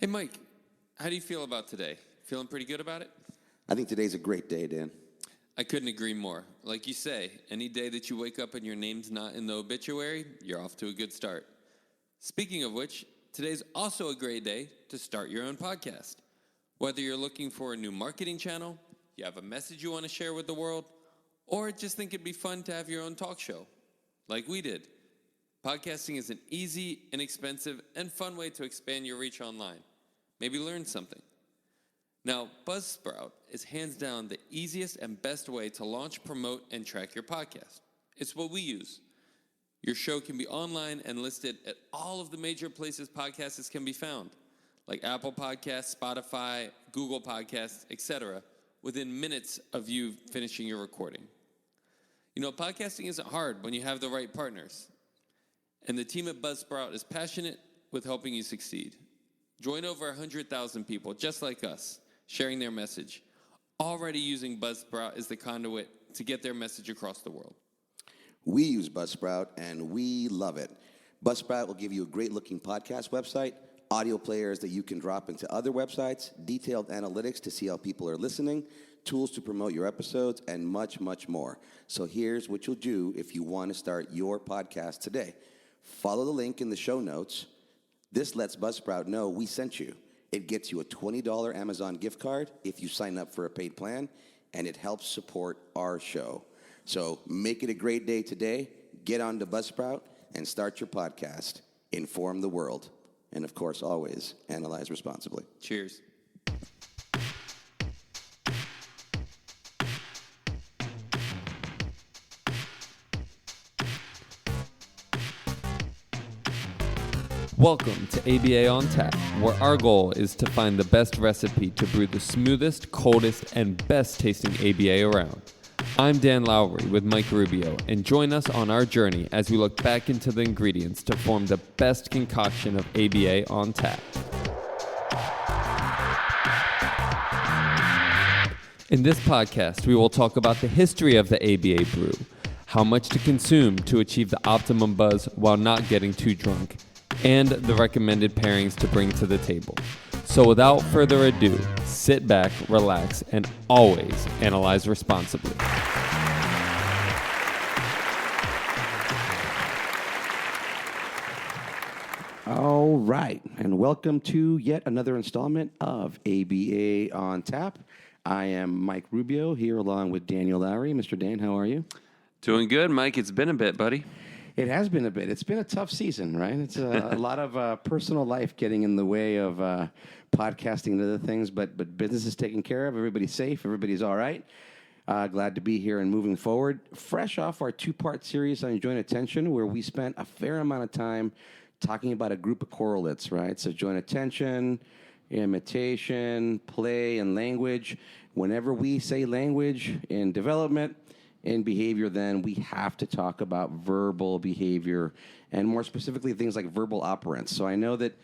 Hey, Mike, how do you feel about today? Feeling pretty good about it? I think today's a great day, Dan. I couldn't agree more. Like you say, any day that you wake up and your name's not in the obituary, you're off to a good start. Speaking of which, today's also a great day to start your own podcast. Whether you're looking for a new marketing channel, you have a message you want to share with the world, or just think it'd be fun to have your own talk show, like we did. Podcasting is an easy, inexpensive, and fun way to expand your reach online. Maybe learn something. Now, Buzzsprout is hands down the easiest and best way to launch, promote, and track your podcast. It's what we use. Your show can be online and listed at all of the major places podcasts can be found, like Apple Podcasts, Spotify, Google Podcasts, etc., within minutes of you finishing your recording. You know, podcasting isn't hard when you have the right partners. And the team at Buzzsprout is passionate with helping you succeed. Join over 100,000 people, just like us, sharing their message, already using Buzzsprout as the conduit to get their message across the world. We use Buzzsprout, and we love it. Buzzsprout will give you a great-looking podcast website, audio players that you can drop into other websites, detailed analytics to see how people are listening, tools to promote your episodes, and much, much more. So here's what you'll do if you want to start your podcast today. Follow the link in the show notes. This lets Buzzsprout know we sent you. It gets you a $20 Amazon gift card if you sign up for a paid plan, and it helps support our show. So make it a great day today. Get on to Buzzsprout and start your podcast. Inform the world. And, of course, always analyze responsibly. Cheers. Welcome to ABA on Tap, where our goal is to find the best recipe to brew the smoothest, coldest, and best tasting ABA around. I'm Dan Lowry with Mike Rubio, and join us on our journey as we look back into the ingredients to form the best concoction of ABA on tap. In this podcast, we will talk about the history of the ABA brew, how much to consume to achieve the optimum buzz while not getting too drunk, and the recommended pairings to bring to the table. So without further ado, sit back, relax, and always analyze responsibly. All right, and welcome to yet another installment of ABA on Tap. I am Mike Rubio here along with Daniel Lowry. Mr. Dan, how are you? Doing good, Mike. It's been a bit, buddy. It has been a bit. It's been a tough season, right? It's a lot of personal life getting in the way of podcasting and other things, but business is taken care of. Everybody's safe. Everybody's all right. Glad to be here and moving forward. Fresh off our two-part series on joint attention, where we spent a fair amount of time talking about a group of correlates, right? So joint attention, imitation, play, and language. Whenever we say language in development, in behavior, then we have to talk about verbal behavior and more specifically things like verbal operants. So I know that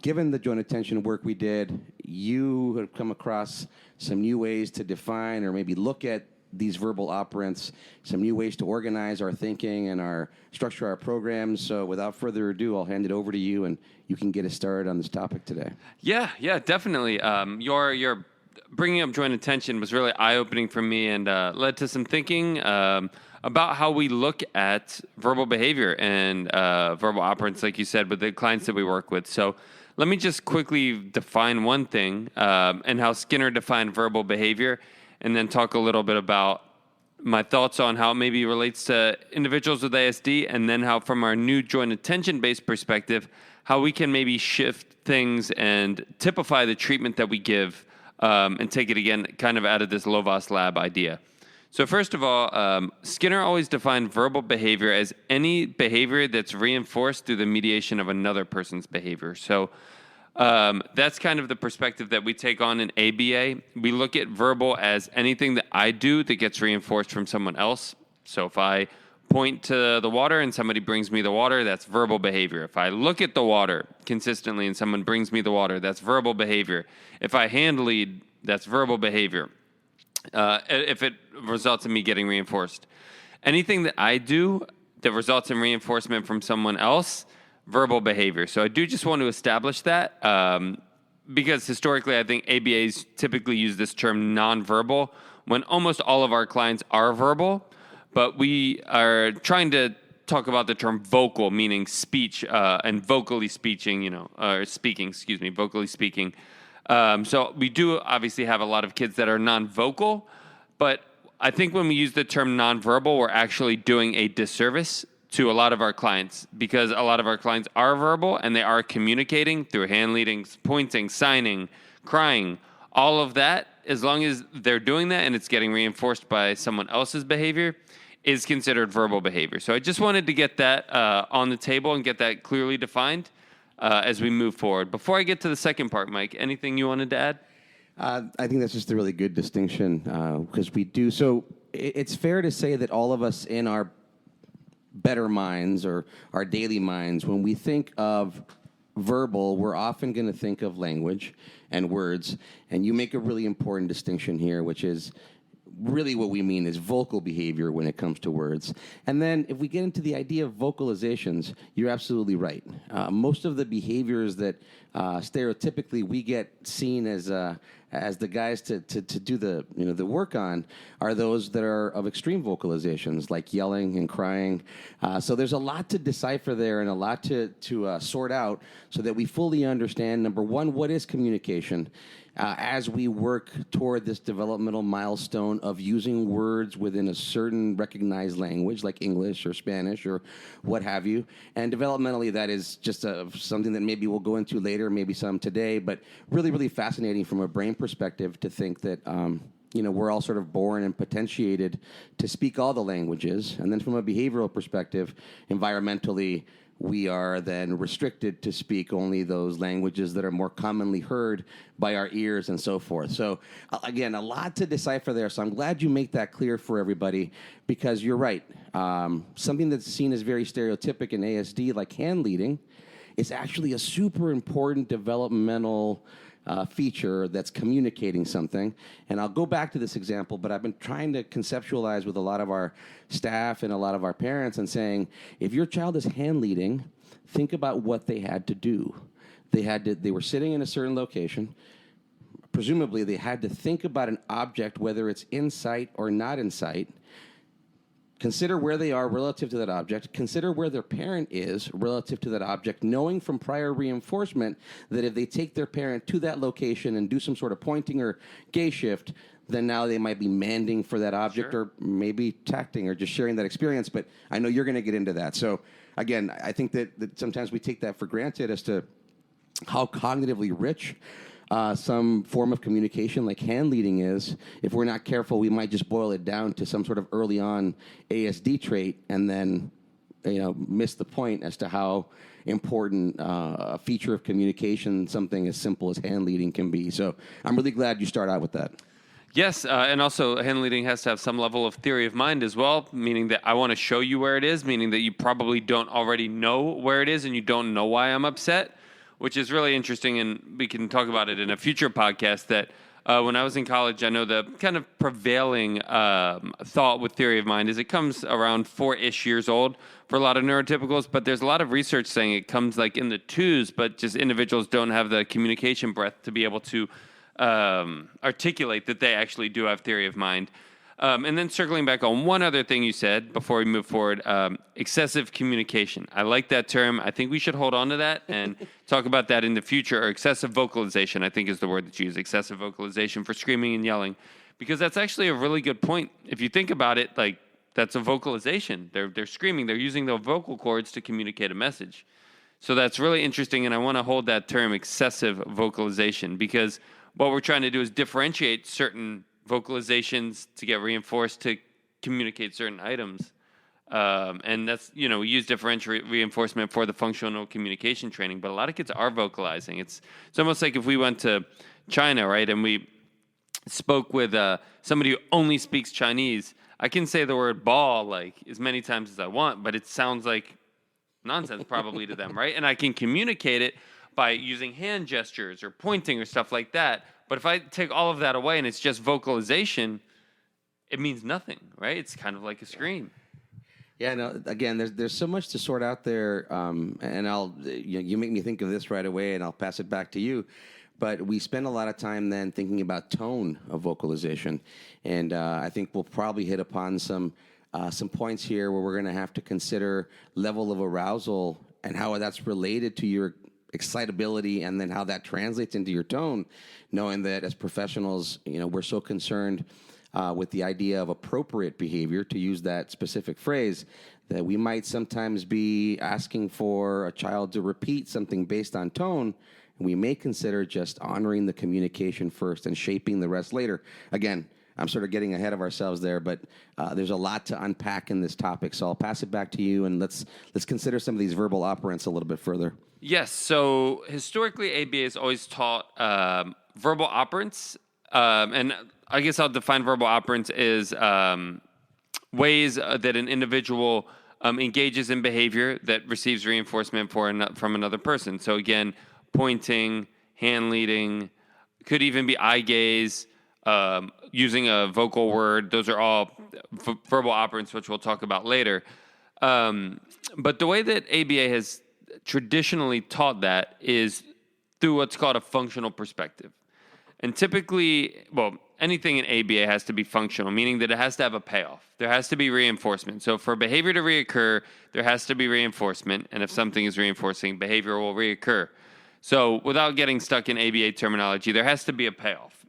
given the joint attention work we did, you have come across some new ways to define or maybe look at these verbal operants, some new ways to organize our thinking and our structure our programs. So without further ado, I'll hand it over to you and you can get us started on this topic today. Yeah, definitely. Your bringing up joint attention was really eye-opening for me and led to some thinking about how we look at verbal behavior and verbal operants, like you said, with the clients that we work with. So let me just quickly define one thing and how Skinner defined verbal behavior, and then talk a little bit about my thoughts on how it maybe relates to individuals with ASD, and then how from our new joint attention-based perspective, how we can maybe shift things and typify the treatment that we give and take it again kind of out of this Lovaas lab idea. So first of all, Skinner always defined verbal behavior as any behavior that's reinforced through the mediation of another person's behavior. So that's kind of the perspective that we take on in ABA. We look at verbal as anything that I do that gets reinforced from someone else. So if I point to the water and somebody brings me the water, that's verbal behavior. If I look at the water consistently and someone brings me the water, that's verbal behavior. If I hand lead, that's verbal behavior. If it results in me getting reinforced. Anything that I do that results in reinforcement from someone else, verbal behavior. So I do just want to establish that. because historically, I think ABAs typically use this term nonverbal when almost all of our clients are verbal, but we are trying to talk about the term vocal, meaning speech and vocally speaking, or speaking, excuse me, vocally speaking. So we do obviously have a lot of kids that are non-vocal, but I think when we use the term nonverbal, we're actually doing a disservice to a lot of our clients because a lot of our clients are verbal and they are communicating through hand leadings, pointing, signing, crying, all of that. As long as they're doing that and it's getting reinforced by someone else's behavior, is considered verbal behavior. So I just wanted to get that on the table and get that clearly defined as we move forward. Before I get to the second part, Mike, anything you wanted to add? I think that's just a really good distinction because we do. So it's fair to say that all of us in our better minds or our daily minds, when we think of verbal, we're often going to think of language and words. And you make a really important distinction here, which is really what we mean is vocal behavior when it comes to words. And then if we get into the idea of vocalizations, you're absolutely right. Most of the behaviors that stereotypically we get seen as the guys to do the work on are those that are of extreme vocalizations, like yelling and crying. So there's a lot to decipher there and a lot to sort out so that we fully understand, number one, what is communication? As we work toward this developmental milestone of using words within a certain recognized language, like English or Spanish or what have you. And developmentally, that is just something that maybe we'll go into later, maybe some today, but really, really fascinating from a brain perspective to think that we're all sort of born and potentiated to speak all the languages. And then from a behavioral perspective, environmentally, we are then restricted to speak only those languages that are more commonly heard by our ears and so forth. So, again, a lot to decipher there. So I'm glad you make that clear for everybody because you're right. Something that's seen as very stereotypic in ASD, like hand leading, is actually a super important developmental feature that's communicating something. And I'll go back to this example, but I've been trying to conceptualize with a lot of our staff and a lot of our parents and saying, if your child is hand leading, think about what they had to do. They were sitting in a certain location. Presumably, they had to think about an object, whether it's in sight or not in sight. Consider where they are relative to that object. Consider where their parent is relative to that object, knowing from prior reinforcement that if they take their parent to that location and do some sort of pointing or gaze shift, then now they might be manding for that object or maybe tacting or just sharing that experience. But I know you're going to get into that. So, again, I think that sometimes we take that for granted as to how cognitively rich some form of communication like hand leading is. If we're not careful, we might just boil it down to some sort of early on ASD trait and then miss the point as to how important a feature of communication something as simple as hand leading can be. So I'm really glad you start out with that. Yes, and also hand leading has to have some level of theory of mind as well, meaning that I want to show you where it is, meaning that you probably don't already know where it is and you don't know why I'm upset, which is really interesting, and we can talk about it in a future podcast, that when I was in college, I know the kind of prevailing thought with theory of mind is it comes around 4-ish years old for a lot of neurotypicals, but there's a lot of research saying it comes like in the 2s, but just individuals don't have the communication breadth to be able to articulate that they actually do have theory of mind. And then circling back on one other thing you said before we move forward, excessive communication. I like that term. I think we should hold on to that and talk about that in the future. Or excessive vocalization, I think is the word that's used, excessive vocalization for screaming and yelling. Because that's actually a really good point. If you think about it, like that's a vocalization. They're screaming. They're using their vocal cords to communicate a message. So that's really interesting, and I want to hold that term excessive vocalization because what we're trying to do is differentiate certain vocalizations to get reinforced to communicate certain items. And that's, we use differential reinforcement for the functional communication training, but a lot of kids are vocalizing. It's almost like if we went to China, right, and we spoke with somebody who only speaks Chinese, I can say the word ball like as many times as I want, but it sounds like nonsense probably to them, right? And I can communicate it by using hand gestures or pointing or stuff like that. But if I take all of that away and it's just vocalization, it means nothing, right? It's kind of like a scream. Yeah, no. Again, there's so much to sort out there, and you make me think of this right away, and I'll pass it back to you. But we spend a lot of time then thinking about tone of vocalization. And I think we'll probably hit upon some points here where we're going to have to consider level of arousal and how that's related to your excitability, and then how that translates into your tone, knowing that as professionals, we're so concerned with the idea of appropriate behavior, to use that specific phrase, that we might sometimes be asking for a child to repeat something based on tone. We may consider just honoring the communication first and shaping the rest later. Again, I'm sort of getting ahead of ourselves there, but there's a lot to unpack in this topic. So I'll pass it back to you, and let's consider some of these verbal operants a little bit further. Yes. So historically, ABA has always taught verbal operants, and I guess I'll define verbal operants as ways that an individual engages in behavior that receives reinforcement from another person. So again, pointing, hand leading, could even be eye gaze, using a vocal word. Those are all verbal operants, which we'll talk about later. But the way that ABA has traditionally taught that is through what's called a functional perspective. And typically, anything in ABA has to be functional, meaning that it has to have a payoff. There has to be reinforcement. So for behavior to reoccur, there has to be reinforcement. And if something is reinforcing, behavior will reoccur. So without getting stuck in ABA terminology, there has to be a payoff.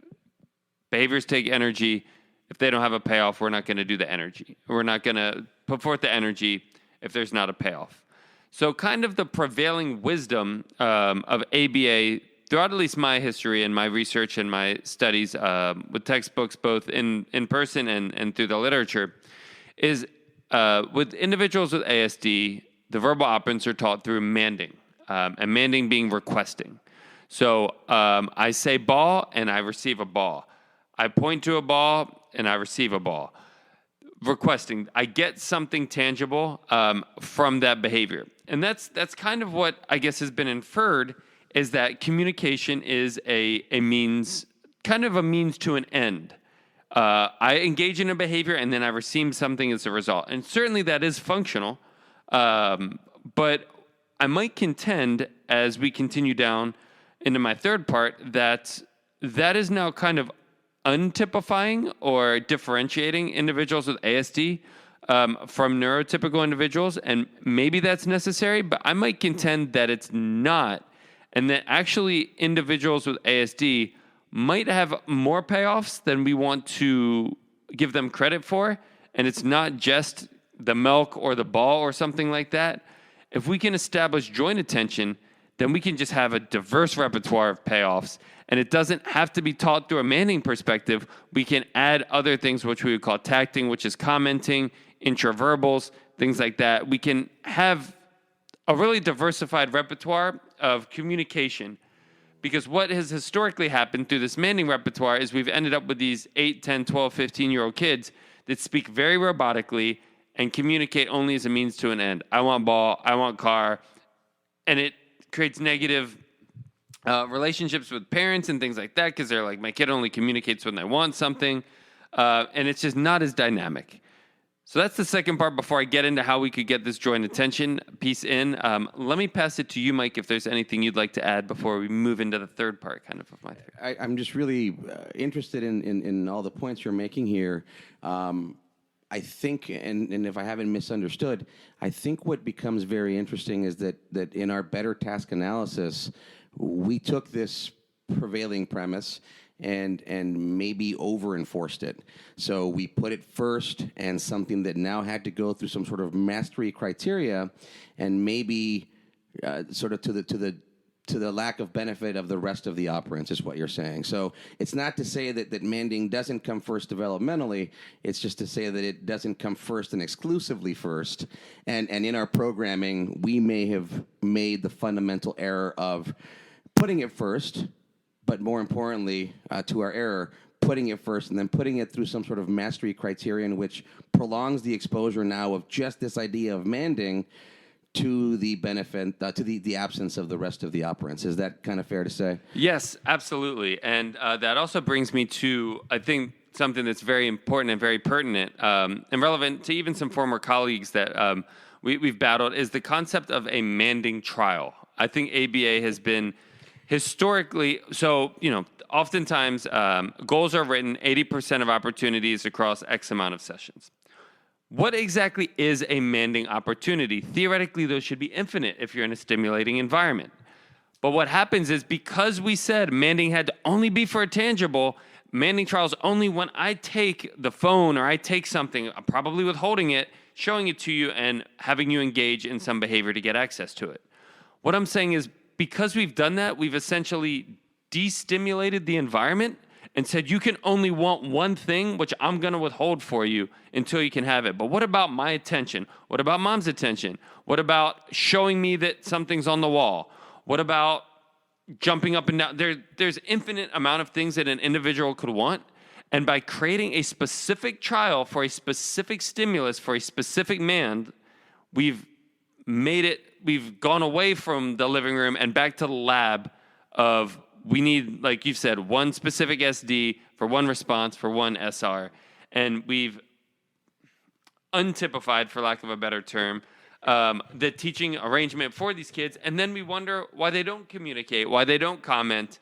Behaviors take energy. If they don't have a payoff, we're not going to do the energy. We're not going to put forth the energy if there's not a payoff. So kind of the prevailing wisdom of ABA throughout at least my history and my research and my studies with textbooks, both in person and through the literature, is with individuals with ASD, the verbal operants are taught through manding, and manding being requesting. So I say ball and I receive a ball. I point to a ball and I receive a ball. Requesting, I get something tangible from that behavior. And that's kind of what I guess has been inferred, is that communication is a means, kind of a means to an end. I engage in a behavior and then I receive something as a result. And certainly that is functional. But I might contend, as we continue down into my third part, that is now kind of untypifying or differentiating individuals with ASD from neurotypical individuals. And maybe that's necessary, but I might contend that it's not. And that actually individuals with ASD might have more payoffs than we want to give them credit for. And it's not just the milk or the ball or something like that. If we can establish joint attention, then we can just have a diverse repertoire of payoffs. And it doesn't have to be taught through a Manning perspective. We can add other things, which we would call tacting, which is commenting, intraverbals, things like that. We can have a really diversified repertoire of communication, because what has historically happened through this Manning repertoire is we've ended up with these 8, 10, 12, 15-year-old kids that speak very robotically and communicate only as a means to an end. I want ball, I want car, and it creates negative relationships with parents and things like that, because they're like, my kid only communicates when they want something, and it's just not as dynamic. So that's the second part before I get into how we could get this joint attention piece in. Let me pass it to you, Mike, if there's anything you'd like to add before we move into the third part kind of my theory. I'm just really interested in all the points you're making here. I think, and if I haven't misunderstood, I think what becomes very interesting is that in our better task analysis, we took this prevailing premise and maybe over-enforced it. So we put it first, and something that now had to go through some sort of mastery criteria, and maybe sort of to the lack of benefit of the rest of the operants, is what you're saying. So it's not to say that manding doesn't come first developmentally. It's just to say that it doesn't come first and exclusively first. And in our programming, we may have made the fundamental error of putting it first, but more importantly, to our error, putting it first and then putting it through some sort of mastery criterion, which prolongs the exposure now of just this idea of manding to the benefit, to the absence of the rest of the operants. Is that kind of fair to say? Yes, absolutely. And that also brings me to, I think, something that's very important and very pertinent and relevant to even some former colleagues that we've battled, is the concept of a manding trial. I think ABA has been historically, so, oftentimes goals are written 80% of opportunities across X amount of sessions. What exactly is a manding opportunity? Theoretically, those should be infinite if you're in a stimulating environment. But what happens is, because we said manding had to only be for a tangible, manding trials only when I take the phone or I take something, probably withholding it, showing it to you, and having you engage in some behavior to get access to it. What I'm saying is, because we've done that, we've essentially destimulated the environment and said, you can only want one thing, which I'm going to withhold for you until you can have it. But what about my attention? What about mom's attention? What about showing me that something's on the wall? What about jumping up and down? There's infinite amount of things that an individual could want. And by creating a specific trial for a specific stimulus for a specific man, we've gone away from the living room and back to the lab of, we need, like you said, one specific SD for one response for one SR. And we've untypified, for lack of a better term, the teaching arrangement for these kids. And then we wonder why they don't communicate, why they don't comment,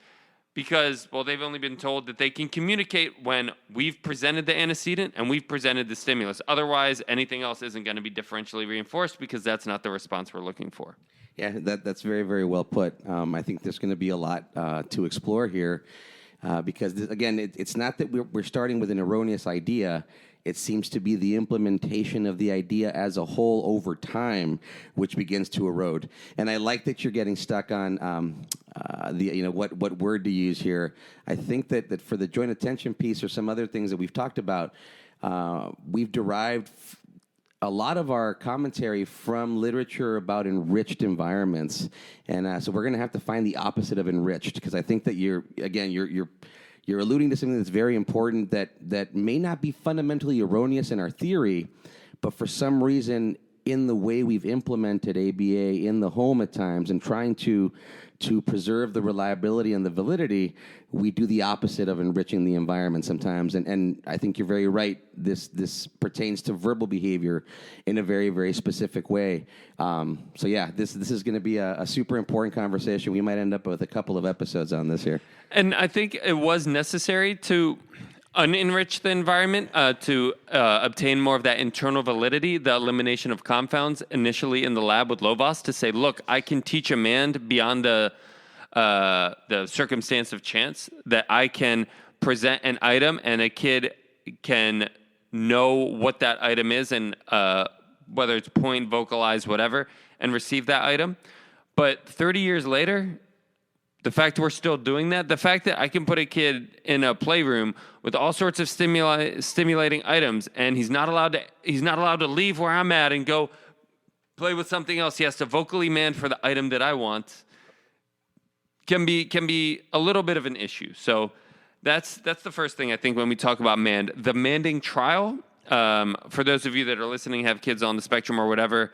because, well, they've only been told that they can communicate when we've presented the antecedent and we've presented the stimulus. Otherwise, anything else isn't going to be differentially reinforced, because that's not the response we're looking for. Yeah, that's very, very well put. I think there's going to be a lot to explore here because, again, it's not that we're starting with an erroneous idea. It seems to be the implementation of the idea as a whole over time, which begins to erode. And I like that you're getting stuck on what word to use here. I think that for the joint attention piece or some other things that we've talked about, we've derived a lot of our commentary from literature about enriched environments, and so we're going to have to find the opposite of enriched, because I think that you're alluding to something that's very important that may not be fundamentally erroneous in our theory, but for some reason in the way we've implemented ABA in the home at times and trying to preserve the reliability and the validity, we do the opposite of enriching the environment sometimes. And I think you're very right. This pertains to verbal behavior in a very, very specific way. So yeah, this is going to be a super important conversation. We might end up with a couple of episodes on this here. And I think it was necessary to unenrich the environment to obtain more of that internal validity, the elimination of confounds initially in the lab with Lovas, to say, look, I can teach a man beyond the circumstance of chance, that I can present an item and a kid can know what that item is, and whether it's point, vocalize, whatever, and receive that item. But 30 years later, the fact we're still doing that, the fact that I can put a kid in a playroom with all sorts of stimulating items, and he's not allowed to leave where I'm at and go play with something else. He has to vocally mand for the item that I want. Can be a little bit of an issue. So that's the first thing I think when we talk about mand. The manding trial, for those of you that are listening, have kids on the spectrum or whatever,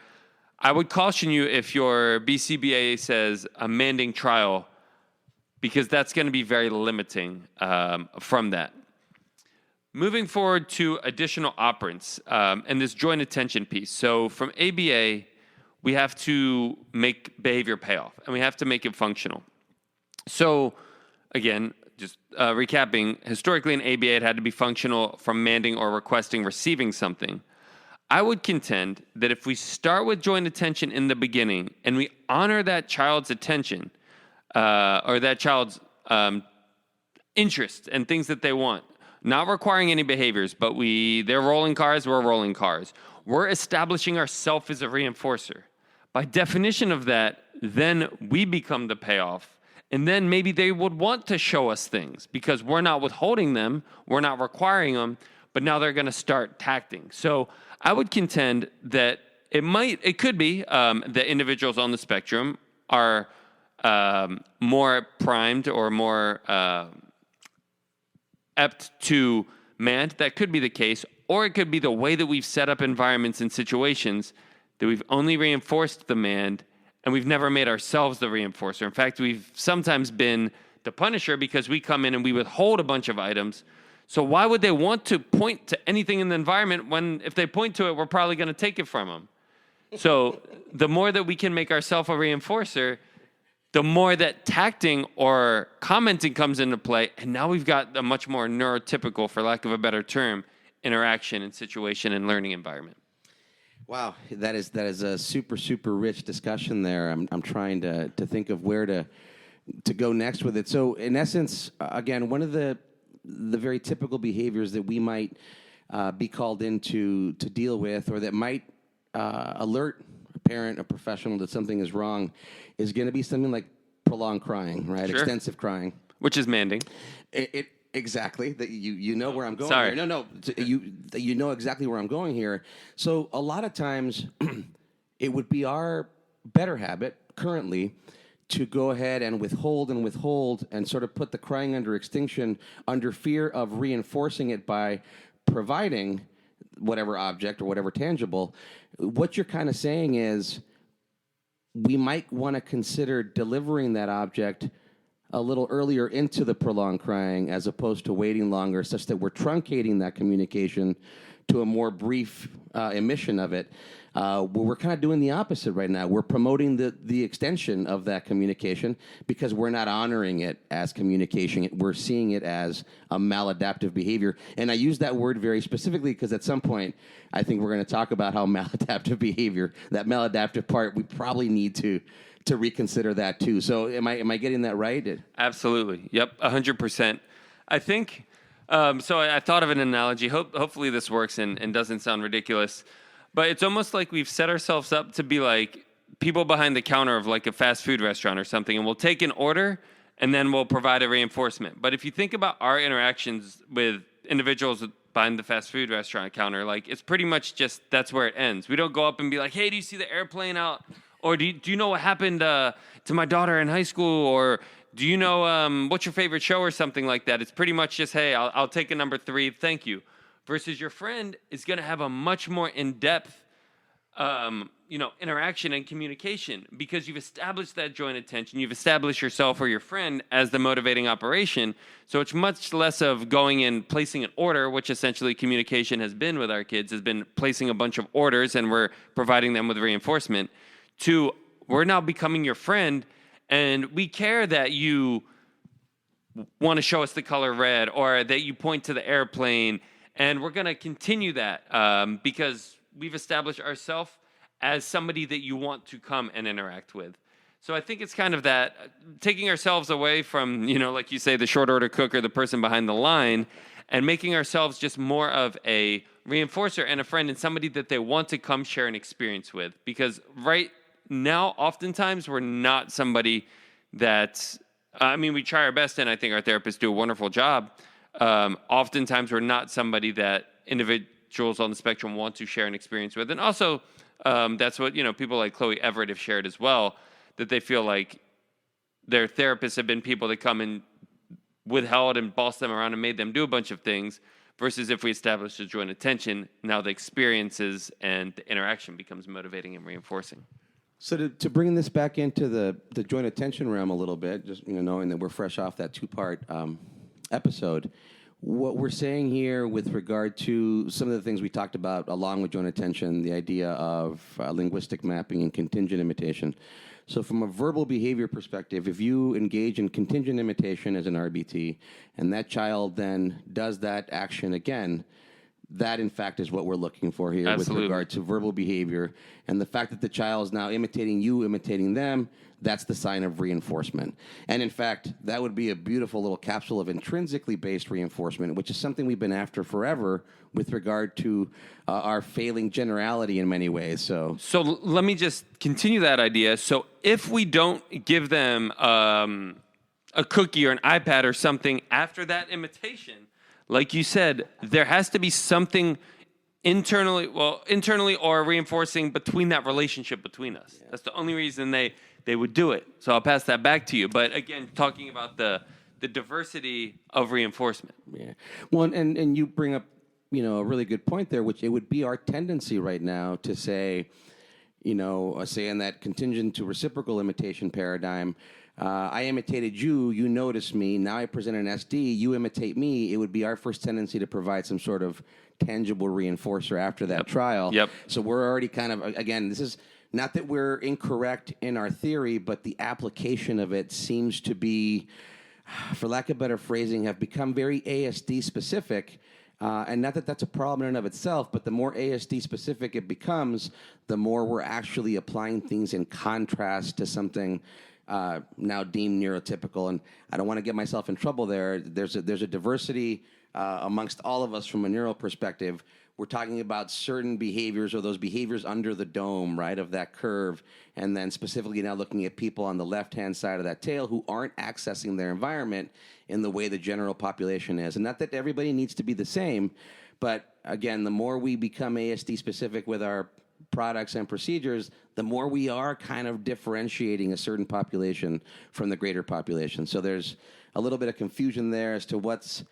I would caution you if your BCBA says a manding trial, because that's going to be very limiting from that. Moving forward to additional operants and this joint attention piece. So from ABA, we have to make behavior pay off, and we have to make it functional. So again, just recapping, historically in ABA, it had to be functional from manding or requesting receiving something. I would contend that if we start with joint attention in the beginning and we honor that child's attention, or that child's interest and things that they want, not requiring any behaviors, but they're rolling cars, we're rolling cars. We're establishing ourselves as a reinforcer. By definition of that, then we become the payoff. And then maybe they would want to show us things because we're not withholding them, we're not requiring them, but now they're going to start tacting. So I would contend that it could be that individuals on the spectrum are more primed or more apt to mand. That could be the case. Or it could be the way that we've set up environments and situations that we've only reinforced the mand and we've never made ourselves the reinforcer. In fact, we've sometimes been the punisher because we come in and we withhold a bunch of items. So why would they want to point to anything in the environment when if they point to it, we're probably going to take it from them? So the more that we can make ourselves a reinforcer, the more that tacting or commenting comes into play, and now we've got a much more neurotypical, for lack of a better term, interaction and situation and learning environment. Wow, that is a super rich discussion there. I'm trying to think of where to go next with it. So in essence, again, one of the very typical behaviors that we might be called in to deal with, or that might alert a parent, a professional that something is wrong, is going to be something like prolonged crying, right? Sure. Extensive crying. Which is manding. It exactly. That you know where I'm going. Sorry. Here. No. You know exactly where I'm going here. So a lot of times, it would be our better habit currently to go ahead and withhold and sort of put the crying under extinction under fear of reinforcing it by providing whatever object or whatever tangible. What you're kind of saying is we might want to consider delivering that object a little earlier into the prolonged crying as opposed to waiting longer, such that we're truncating that communication to a more brief emission of it. We're kind of doing the opposite right now. We're promoting the extension of that communication because we're not honoring it as communication. We're seeing it as a maladaptive behavior. And I use that word very specifically because at some point, I think we're going to talk about how maladaptive behavior, that maladaptive part, we probably need to reconsider that too. So am I getting that right? Absolutely. Yep, 100%. I think, so I thought of an analogy. Hopefully this works and doesn't sound ridiculous. But it's almost like we've set ourselves up to be like people behind the counter of like a fast food restaurant or something, and we'll take an order and then we'll provide a reinforcement. But if you think about our interactions with individuals behind the fast food restaurant counter, like it's pretty much just that's where it ends. We don't go up and be like, hey, do you see the airplane out? Or do you know what happened to my daughter in high school? Or do you know what's your favorite show or something like that? It's pretty much just, hey, I'll take a number 3, thank you. Versus your friend is going to have a much more in-depth, interaction and communication because you've established that joint attention. You've established yourself or your friend as the motivating operation. So it's much less of going and placing an order, which essentially communication has been with our kids, has been placing a bunch of orders and we're providing them with reinforcement, to we're now becoming your friend and we care that you want to show us the color red or that you point to the airplane. And we're going to continue that because we've established ourselves as somebody that you want to come and interact with. So I think it's kind of that taking ourselves away from, like you say, the short order cook or the person behind the line and making ourselves just more of a reinforcer and a friend and somebody that they want to come share an experience with. Because right now, oftentimes, we're not somebody that, we try our best and I think our therapists do a wonderful job. Oftentimes we're not somebody that individuals on the spectrum want to share an experience with. And also, that's what, people like Chloe Everett have shared as well, that they feel like their therapists have been people that come and withheld and bossed them around and made them do a bunch of things, versus if we establish a joint attention, now the experiences and the interaction becomes motivating and reinforcing. So to bring this back into the joint attention realm a little bit, just knowing that we're fresh off that 2-part episode, what we're saying here with regard to some of the things we talked about along with joint attention, the idea of linguistic mapping and contingent imitation. So from a verbal behavior perspective, if you engage in contingent imitation as an RBT and that child then does that action again, that in fact is what we're looking for here. Absolutely. With regard to verbal behavior. And the fact that the child is now imitating you, imitating them, that's the sign of reinforcement. And in fact, that would be a beautiful little capsule of intrinsically based reinforcement, which is something we've been after forever with regard to our failing generality in many ways. So let me just continue that idea. So if we don't give them a cookie or an iPad or something after that imitation, like you said, there has to be something internally or reinforcing between that relationship between us. Yeah. That's the only reason they would do it. So I'll pass that back to you. But again, talking about the diversity of reinforcement. Yeah. Well, and you bring up, a really good point there, which it would be our tendency right now to say, say in that contingent to reciprocal imitation paradigm, I imitated you, you noticed me, now I present an SD, you imitate me. It would be our first tendency to provide some sort of tangible reinforcer after that trial. Yep. So we're already kind of, again, this is not that we're incorrect in our theory, but the application of it seems to be, for lack of better phrasing, have become very ASD specific. And not that that's a problem in and of itself, but the more ASD specific it becomes, the more we're actually applying things in contrast to something now deemed neurotypical. And I don't want to get myself in trouble there. There's a diversity amongst all of us from a neural perspective. We're talking about certain behaviors, or those behaviors under the dome, right, of that curve, and then specifically now looking at people on the left-hand side of that tail who aren't accessing their environment in the way the general population is. And not that everybody needs to be the same, but again, the more we become ASD specific with our products and procedures, the more we are kind of differentiating a certain population from the greater population. So there's a little bit of confusion there as to what's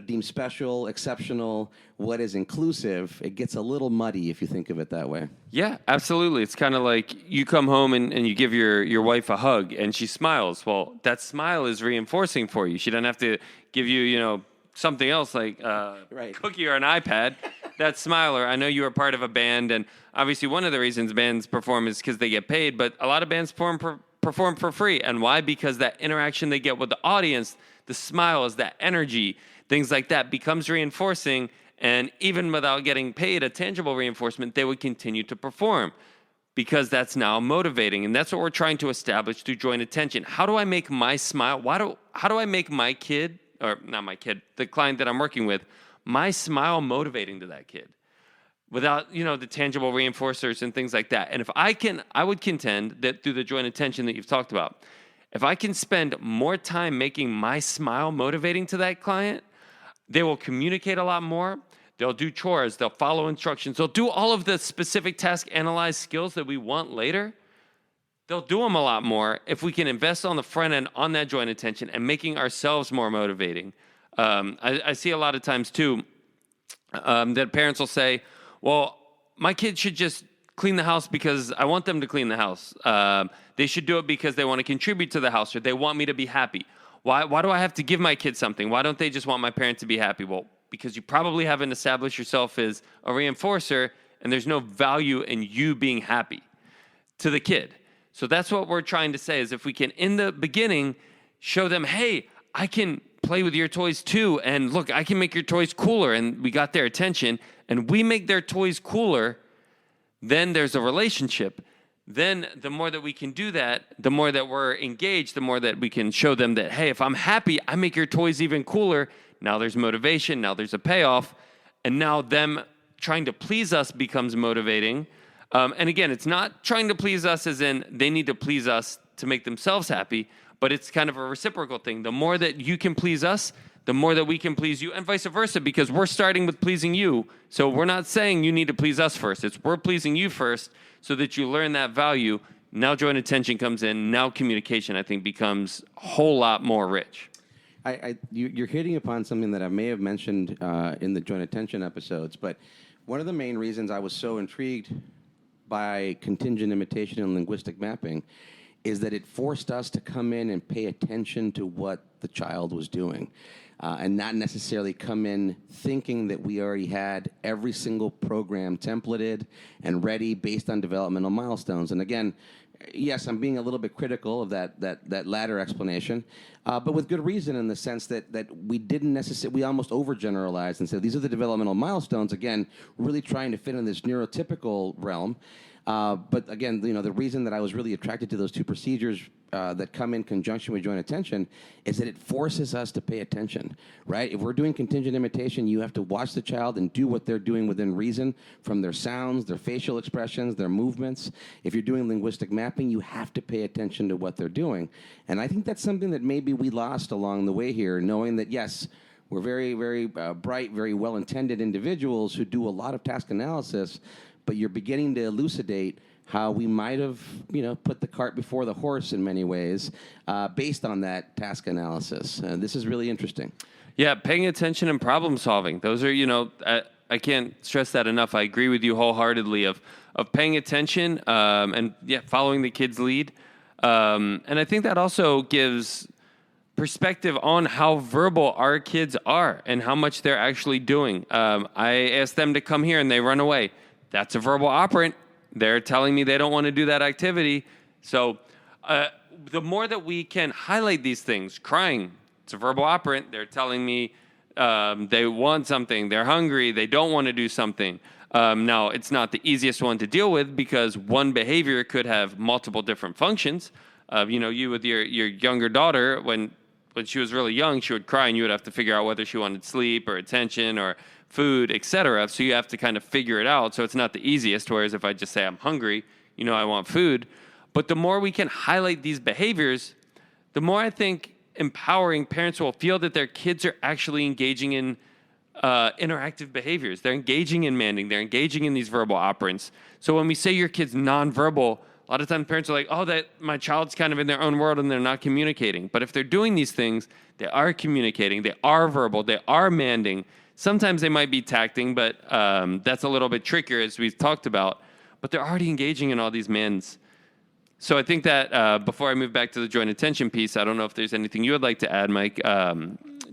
deemed special, exceptional, what is inclusive. It gets a little muddy if you think of it that way. Yeah, absolutely. It's kind of like you come home and you give your wife a hug and she smiles. Well, that smile is reinforcing for you. She doesn't have to give you, something else like right. cookie or an iPad. That smile, or I know you are part of a band, and obviously one of the reasons bands perform is because they get paid, but a lot of bands perform for free. And why? Because that interaction they get with the audience, the smiles, that energy, things like that becomes reinforcing. And even without getting paid a tangible reinforcement, they would continue to perform because that's now motivating. And that's what we're trying to establish through joint attention. How do I make my smile? How do I make my kid, or not my kid, the client that I'm working with, my smile motivating to that kid without, the tangible reinforcers and things like that? And if I would contend that through the joint attention that you've talked about, if I can spend more time making my smile motivating to that client, they will communicate a lot more. They'll do chores. They'll follow instructions. They'll do all of the specific task analyze skills that we want later. They'll do them a lot more if we can invest on the front end on that joint attention and making ourselves more motivating. I see a lot of times, too, that parents will say, well, my kid should just clean the house because I want them to clean the house. They should do it because they want to contribute to the house, or they want me to be happy. Why do I have to give my kid something? Why don't they just want my parent to be happy? Well, because you probably haven't established yourself as a reinforcer, and there's no value in you being happy to the kid. So that's what we're trying to say, is if we can, in the beginning, show them, hey, I can play with your toys too, and look, I can make your toys cooler, and we got their attention, and we make their toys cooler, then there's a relationship. Then the more that we can do that, the more that we're engaged, the more that we can show them that, hey, if I'm happy, I make your toys even cooler. Now there's motivation, now there's a payoff, and now them trying to please us becomes motivating. And again, it's not trying to please us as in they need to please us to make themselves happy, but it's kind of a reciprocal thing. The more that you can please us, the more that we can please you, and vice versa, because we're starting with pleasing you. So we're not saying you need to please us first. It's we're pleasing you first so that you learn that value. Now joint attention comes in. Now communication, I think, becomes a whole lot more rich. You're hitting upon something that I may have mentioned in the joint attention episodes, but one of the main reasons I was so intrigued by contingent imitation and linguistic mapping is that it forced us to come in and pay attention to what the child was doing. And not necessarily come in thinking that we already had every single program templated and ready based on developmental milestones. And again, yes, I'm being a little bit critical of that latter explanation, but with good reason, in the sense that we didn't necessarily, we almost overgeneralized and said these are the developmental milestones, again, really trying to fit in this neurotypical realm. But again, the reason that I was really attracted to those two procedures that come in conjunction with joint attention is that it forces us to pay attention, right? If we're doing contingent imitation, you have to watch the child and do what they're doing within reason, from their sounds, their facial expressions, their movements. If you're doing linguistic mapping, you have to pay attention to what they're doing. And I think that's something that maybe we lost along the way here, knowing that, yes, we're very, very bright, very well-intended individuals who do a lot of task analysis, but you're beginning to elucidate how we might have, put the cart before the horse in many ways based on that task analysis. This is really interesting. Yeah, paying attention and problem solving. Those are, I can't stress that enough. I agree with you wholeheartedly of paying attention and following the kid's lead. And I think that also gives perspective on how verbal our kids are and how much they're actually doing. I asked them to come here and they run away. That's a verbal operant. They're telling me they don't want to do that activity. So the more that we can highlight these things, crying, it's a verbal operant. They're telling me they want something. They're hungry. They don't want to do something. Now, it's not the easiest one to deal with because one behavior could have multiple different functions. You with your younger daughter, when she was really young, she would cry and you would have to figure out whether she wanted sleep or attention or food, etc. So you have to kind of figure it out. So it's not the easiest. Whereas if I just say I'm hungry, I want food. But the more we can highlight these behaviors, the more I think empowering parents will feel that their kids are actually engaging in interactive behaviors. They're engaging in manding. They're engaging in these verbal operants. So when we say your kid's nonverbal, a lot of times parents are like, oh, that my child's kind of in their own world and they're not communicating. But if they're doing these things, they are communicating. They are verbal. They are manding. Sometimes they might be tacting, but that's a little bit trickier, as we've talked about. But they're already engaging in all these mands. So I think that before I move back to the joint attention piece, I don't know if there's anything you would like to add, Mike.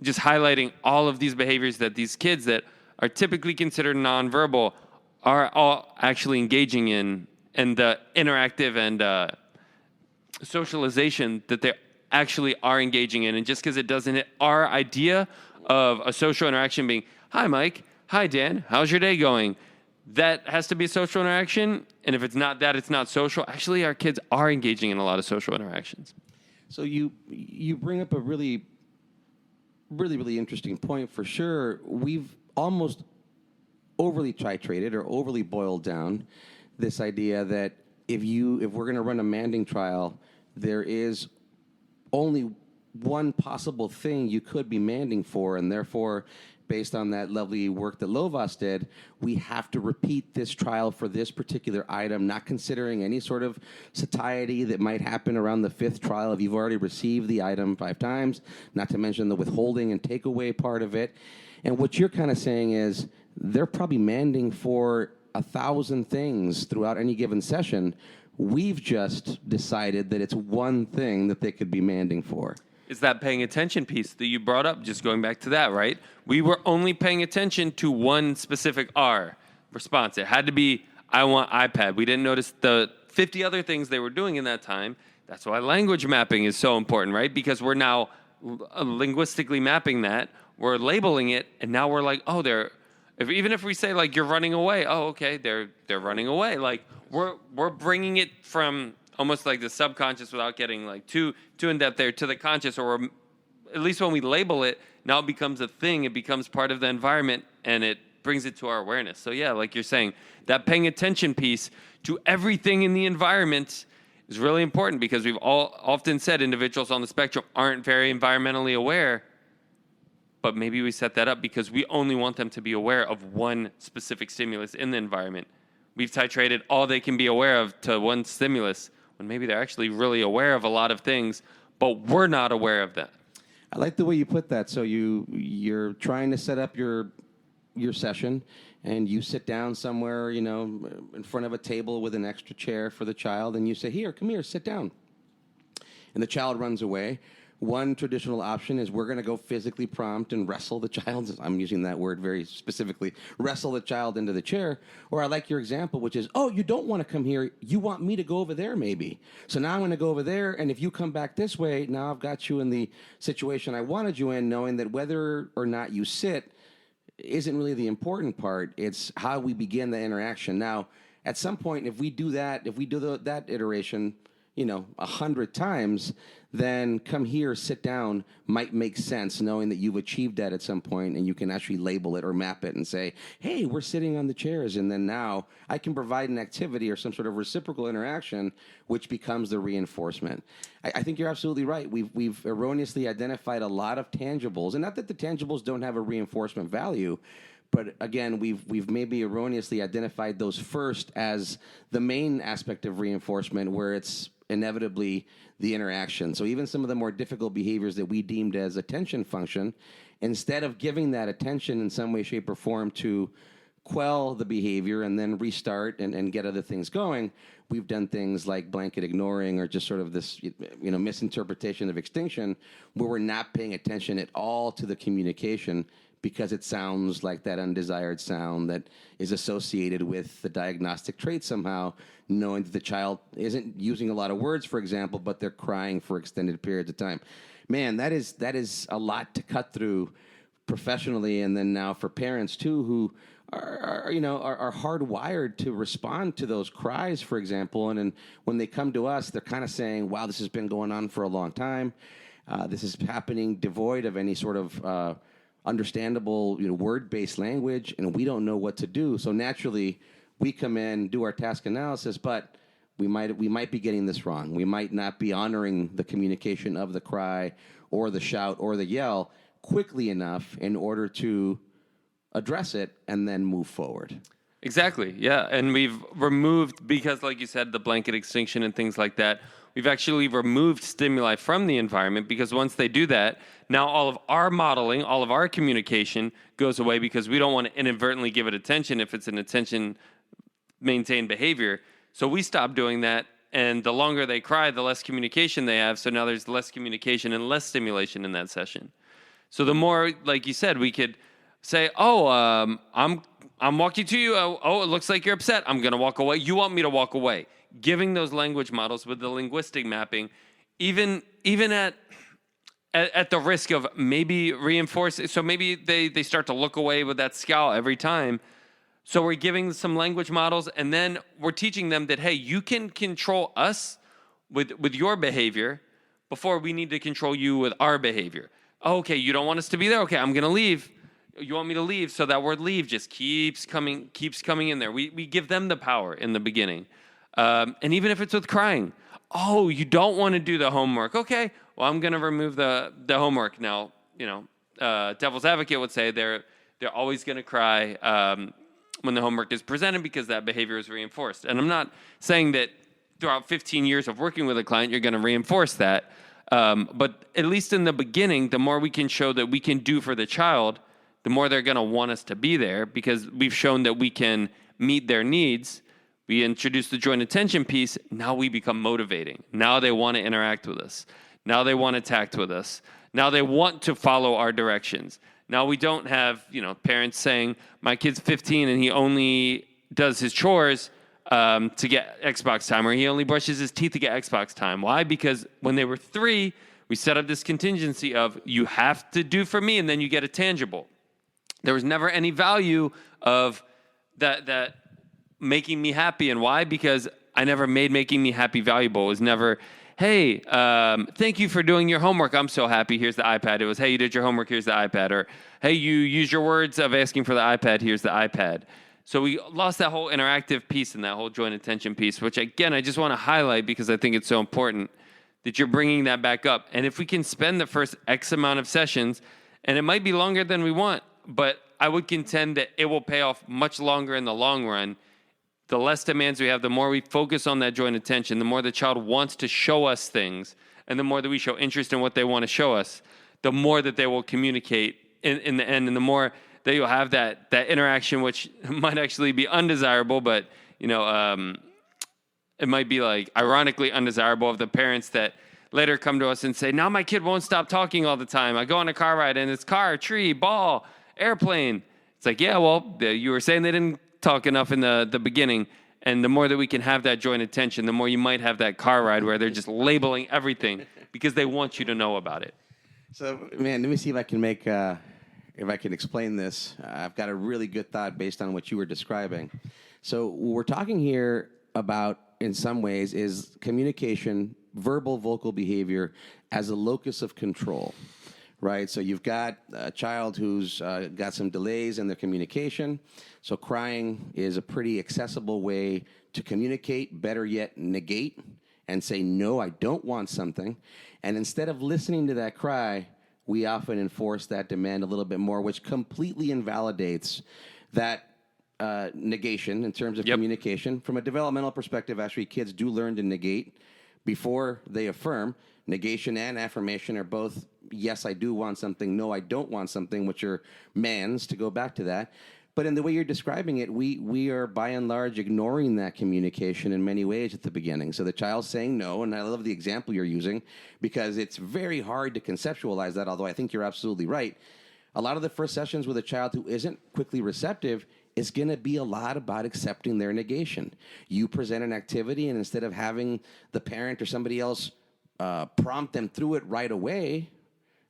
Just highlighting all of these behaviors that these kids that are typically considered nonverbal are all actually engaging in, and the interactive and socialization that they actually are engaging in. And just because it doesn't hit our idea of a social interaction being, hi, Mike. Hi, Dan. How's your day going? That has to be a social interaction. And if it's not that, it's not social. Actually, our kids are engaging in a lot of social interactions. So you bring up a really interesting point for sure. We've almost overly titrated or overly boiled down this idea that if we're going to run a manding trial, there is only one possible thing you could be manding for, and therefore, based on that lovely work that Lovas did, we have to repeat this trial for this particular item, not considering any sort of satiety that might happen around the fifth trial if you've already received the item 5 times, not to mention the withholding and takeaway part of it. And what you're kind of saying is they're probably manding for 1,000 things throughout any given session. We've just decided that it's one thing that they could be manding for. Is that paying attention piece that you brought up, just going back to that, right? We were only paying attention to one specific R response. It had to be, I want iPad. We didn't notice the 50 other things they were doing in that time. That's why language mapping is so important, right? Because we're now linguistically mapping that. We're labeling it, and now we're like, oh, even if we say, like, you're running away, oh, okay, they're running away. Like, we're bringing it from almost like the subconscious without getting like too in depth there to the conscious, or at least when we label it, now it becomes a thing. It becomes part of the environment and it brings it to our awareness. So yeah, like you're saying, that paying attention piece to everything in the environment is really important, because we've all often said individuals on the spectrum aren't very environmentally aware, but maybe we set that up because we only want them to be aware of one specific stimulus in the environment. We've titrated all they can be aware of to one stimulus, when maybe they're actually really aware of a lot of things, but we're not aware of that. I like the way you put that. So you're trying to set up your session, and you sit down somewhere, in front of a table with an extra chair for the child, and you say, "Here, come here, sit down." And the child runs away. One traditional option is we're going to go physically prompt and wrestle the child. I'm using that word very specifically. Wrestle the child into the chair. Or I like your example, which is, oh, you don't want to come here. You want me to go over there maybe. So now I'm going to go over there, and if you come back this way, now I've got you in the situation I wanted you in, knowing that whether or not you sit isn't really the important part. It's how we begin the interaction. Now, at some point, if we do that iteration, 100 times, then come here, sit down might make sense, knowing that you've achieved that at some point, and you can actually label it or map it and say, hey, we're sitting on the chairs, and then now I can provide an activity or some sort of reciprocal interaction, which becomes the reinforcement. I think you're absolutely right. We've erroneously identified a lot of tangibles, and not that the tangibles don't have a reinforcement value, but again, we've maybe erroneously identified those first as the main aspect of reinforcement, where it's inevitably the interaction. So even some of the more difficult behaviors that we deemed as attention function, instead of giving that attention in some way, shape, or form to quell the behavior and then restart and get other things going, we've done things like blanket ignoring or just sort of this, misinterpretation of extinction where we're not paying attention at all to the communication because it sounds like that undesired sound that is associated with the diagnostic trait somehow, knowing that the child isn't using a lot of words, for example, but they're crying for extended periods of time. Man, that is a lot to cut through professionally, and then now for parents too, who are hardwired to respond to those cries, for example. And then when they come to us, they're kind of saying, "Wow, this has been going on for a long time. This is happening devoid of any sort of understandable, word-based language, and we don't know what to do." So naturally, we come in, do our task analysis, but we might be getting this wrong. We might not be honoring the communication of the cry or the shout or the yell quickly enough in order to address it and then move forward. Exactly, yeah. And we've removed, because like you said, the blanket extinction and things like that, we've actually removed stimuli from the environment, because once they do that, now all of our modeling, all of our communication goes away, because we don't want to inadvertently give it attention if it's an attention-maintained behavior. So we stop doing that, and the longer they cry, the less communication they have. So now there's less communication and less stimulation in that session. So the more, like you said, we could say, I'm walking to you. Oh, it looks like you're upset. I'm going to walk away. You want me to walk away. Giving those language models with the linguistic mapping, even at the risk of maybe reinforcing. So maybe they start to look away with that scowl every time. So we're giving some language models, and then we're teaching them that, hey, you can control us with your behavior before we need to control you with our behavior. Oh, okay, you don't want us to be there? Okay, I'm going to leave. You want me to leave? So that word leave just keeps coming in there. We give them the power in the beginning. And even if it's with crying, oh, you don't want to do the homework. Okay, well, I'm going to remove the homework. Now, devil's advocate would say they're always going to cry when the homework is presented, because that behavior is reinforced. And I'm not saying that throughout 15 years of working with a client, you're going to reinforce that. But at least in the beginning, the more we can show that we can do for the child, the more they're going to want us to be there, because we've shown that we can meet their needs. We introduce the joint attention piece. Now we become motivating. Now they want to interact with us. Now they want to tact with us. Now they want to follow our directions. Now we don't have, parents saying, my kid's 15 and he only does his chores to get Xbox time, or he only brushes his teeth to get Xbox time. Why? Because when they were 3, we set up this contingency of, you have to do for me, and then you get a tangible. There was never any value of that making me happy. And why? Because I never made making me happy valuable. It was never, hey, thank you for doing your homework. I'm so happy. Here's the iPad. It was, hey, you did your homework. Here's the iPad. Or, hey, you used your words of asking for the iPad. Here's the iPad. So we lost that whole interactive piece and that whole joint attention piece, which, again, I just want to highlight because I think it's so important that you're bringing that back up. And if we can spend the first X amount of sessions, and it might be longer than we want, but I would contend that it will pay off much longer in the long run. The less demands we have, the more we focus on that joint attention, the more the child wants to show us things, and the more that we show interest in what they want to show us, the more that they will communicate in the end, and the more that you'll have that interaction, which might actually be undesirable, but it might be like ironically undesirable of the parents that later come to us and say, now my kid won't stop talking all the time. I go on a car ride and it's car, tree, ball, airplane. It's like, yeah, well, you were saying they didn't talk enough in the beginning. And the more that we can have that joint attention, the more you might have that car ride where they're just labeling everything because they want you to know about it. So, man, let me see if I can if I can explain this. I've got a really good thought based on what you were describing. So what we're talking here about, in some ways, is communication, verbal, vocal behavior as a locus of control, right? So you've got a child who's got some delays in their communication. So crying is a pretty accessible way to communicate, better yet, negate and say, no, I don't want something. And instead of listening to that cry, we often enforce that demand a little bit more, which completely invalidates that negation in terms of communication. From a developmental perspective, actually, kids do learn to negate before they affirm. Negation and affirmation are both, yes, I do want something, no, I don't want something, which are mands, to go back to that. But in the way you're describing it, we are by and large ignoring that communication in many ways at the beginning. So the child's saying no, and I love the example you're using because it's very hard to conceptualize that, although I think you're absolutely right. A lot of the first sessions with a child who isn't quickly receptive is going to be a lot about accepting their negation. You present an activity, and instead of having the parent or somebody else prompt them through it right away,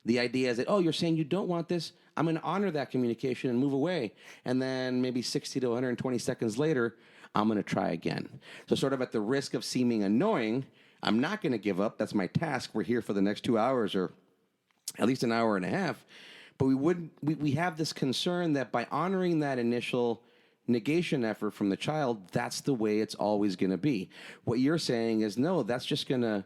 the idea is that, oh, you're saying you don't want this? I'm going to honor that communication and move away. And then maybe 60 to 120 seconds later, I'm going to try again. So sort of at the risk of seeming annoying, I'm not going to give up. That's my task. We're here for the next 2 hours or at least an hour and a half. But we have this concern that by honoring that initial negation effort from the child, that's the way it's always going to be. What you're saying is, no, that's just going to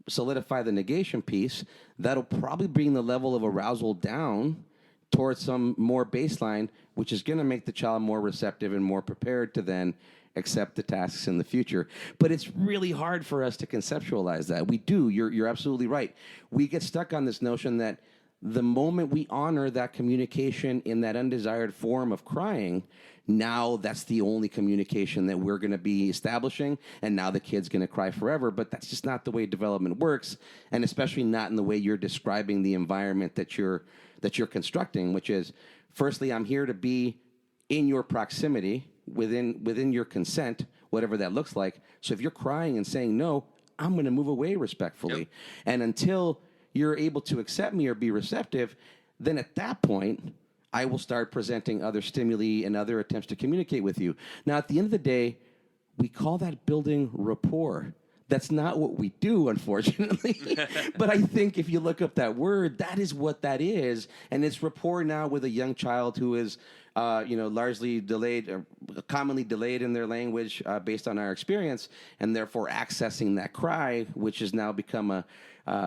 solidify the negation piece. That'll probably bring the level of arousal down towards some more baseline, which is going to make the child more receptive and more prepared to then accept the tasks in the future. But it's really hard for us to conceptualize that. We do. You're absolutely right. We get stuck on this notion that the moment we honor that communication in that undesired form of crying, now that's the only communication that we're going to be establishing, and now the kid's going to cry forever. But that's just not the way development works, and especially not in the way you're describing the environment that you're constructing, which is, firstly, I'm here to be in your proximity, within your consent, whatever that looks like. So if you're crying and saying no, I'm going to move away respectfully. Yep. And until you're able to accept me or be receptive, then at that point, I will start presenting other stimuli and other attempts to communicate with you. Now, at the end of the day, we call that building rapport. That's not what we do, unfortunately. But I think if you look up that word, that is what that is. And it's rapport now with a young child who is, largely delayed, or commonly delayed in their language based on our experience, and therefore accessing that cry, which has now become a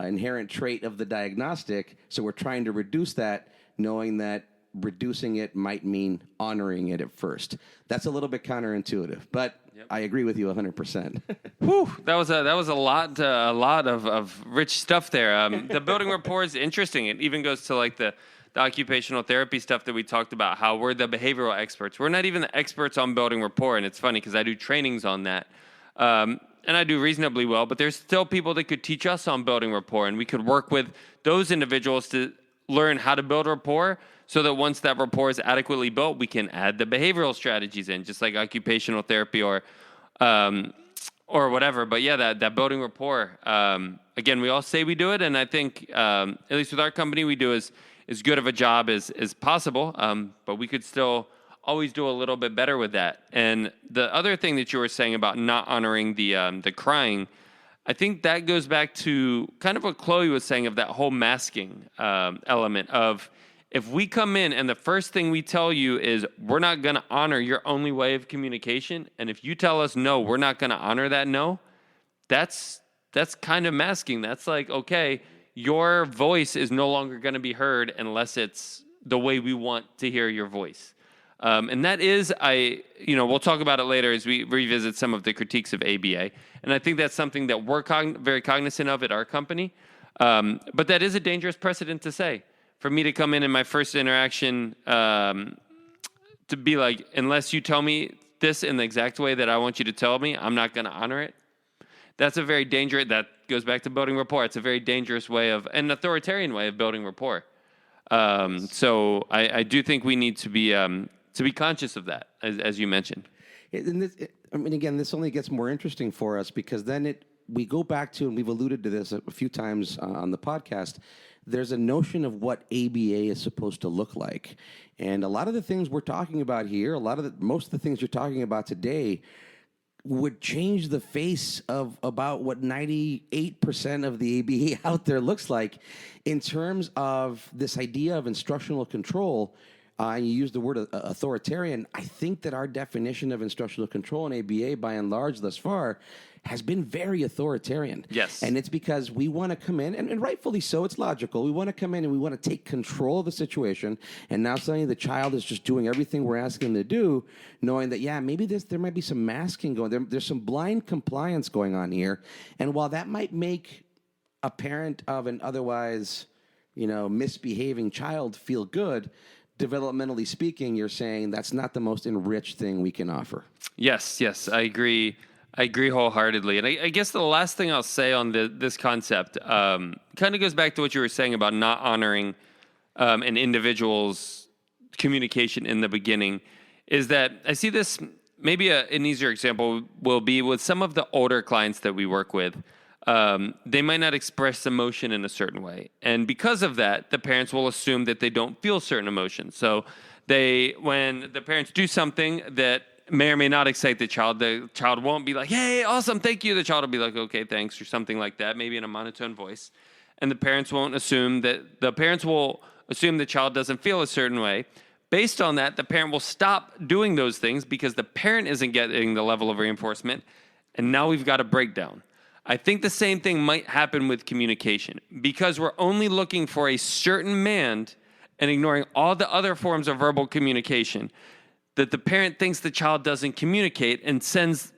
inherent trait of the diagnostic. So we're trying to reduce that, knowing that reducing it might mean honoring it at first. That's a little bit counterintuitive, but yep. I agree with you 100%. Whew, that was a lot of rich stuff there. The building rapport is interesting. It even goes to like the occupational therapy stuff that we talked about, how we're the behavioral experts. We're not even the experts on building rapport, and it's funny because I do trainings on that. And I do reasonably well, but there's still people that could teach us on building rapport, and we could work with those individuals to learn how to build rapport so that once that rapport is adequately built, we can add the behavioral strategies in, just like occupational therapy or whatever. But yeah, that building rapport, again, we all say we do it, and I think, at least with our company, we do as good of a job as possible, but we could still always do a little bit better with that. And the other thing that you were saying about not honoring the crying, I think that goes back to kind of what Chloe was saying of that whole masking element of, if we come in and the first thing we tell you is we're not going to honor your only way of communication, and if you tell us no, we're not going to honor that no, that's kind of masking. That's like, okay, your voice is no longer going to be heard unless it's the way we want to hear your voice. And that is, we'll talk about it later as we revisit some of the critiques of ABA. And I think that's something that we're very cognizant of at our company. But that is a dangerous precedent to say. For me to come in my first interaction to be like, unless you tell me this in the exact way that I want you to tell me, I'm not going to honor it. That's a very dangerous, that goes back to building rapport. It's a very dangerous way an authoritarian way of building rapport. So I do think we need to be conscious of that, as you mentioned. Again, this only gets more interesting for us because then we go back to, and we've alluded to this a few times on the podcast, there's a notion of what ABA is supposed to look like. And a lot of the things we're talking about here, most of the things you're talking about today would change the face of about what 98% of the ABA out there looks like in terms of this idea of instructional control. And you use the word authoritarian. I think that our definition of instructional control in ABA, by and large, thus far, has been very authoritarian. Yes. And it's because we want to come in, and rightfully so, it's logical. We want to come in and we want to take control of the situation. And now suddenly the child is just doing everything we're asking them to do, knowing that, yeah, maybe there might be some masking going. There's some blind compliance going on here. And while that might make a parent of an otherwise, misbehaving child feel good, developmentally speaking, you're saying that's not the most enriched thing we can offer. Yes, I agree. I agree wholeheartedly. And I guess the last thing I'll say on this concept kind of goes back to what you were saying about not honoring an individual's communication in the beginning, is that I see this, maybe an easier example will be with some of the older clients that we work with. They might not express emotion in a certain way. And because of that, the parents will assume that they don't feel certain emotions. So when the parents do something that may or may not excite the child won't be like, hey, awesome, thank you. The child will be like, okay, thanks, or something like that, maybe in a monotone voice. And the parents will assume the child doesn't feel a certain way. Based on that, the parent will stop doing those things because the parent isn't getting the level of reinforcement. And now we've got a breakdown. I think the same thing might happen with communication because we're only looking for a certain command and ignoring all the other forms of verbal communication, that the parent thinks the child doesn't communicate and sends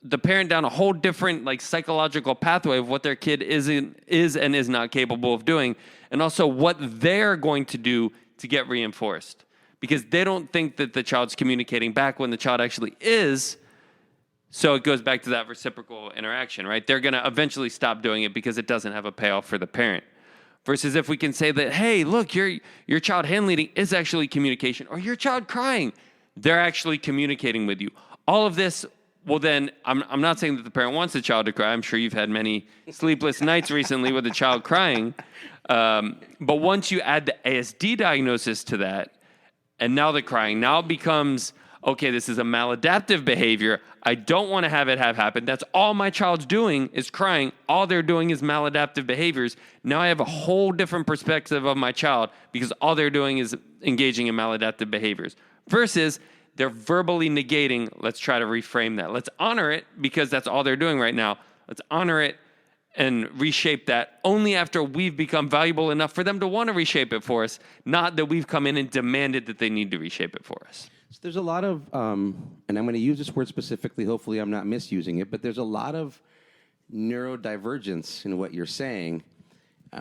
the parent down a whole different psychological pathway of what their kid is and is not capable of doing, and also what they're going to do to get reinforced, because they don't think that the child's communicating back when the child actually is. So it goes back to that reciprocal interaction, right? They're going to eventually stop doing it because it doesn't have a payoff for the parent. Versus if we can say that, hey, look, your child hand leading is actually communication, or your child crying, they're actually communicating with you. All of this, well then, I'm not saying that the parent wants the child to cry. I'm sure you've had many sleepless nights recently with the child crying. But once you add the ASD diagnosis to that, and now the crying, now it becomes, okay, this is a maladaptive behavior. I don't want to have it happen. That's all my child's doing is crying. All they're doing is maladaptive behaviors. Now I have a whole different perspective of my child because all they're doing is engaging in maladaptive behaviors. Versus they're verbally negating. Let's try to reframe that. Let's honor it because that's all they're doing right now. Let's honor it and reshape that only after we've become valuable enough for them to want to reshape it for us, not that we've come in and demanded that they need to reshape it for us. So there's a lot of, and I'm going to use this word specifically, hopefully I'm not misusing it, but there's a lot of neurodivergence in what you're saying.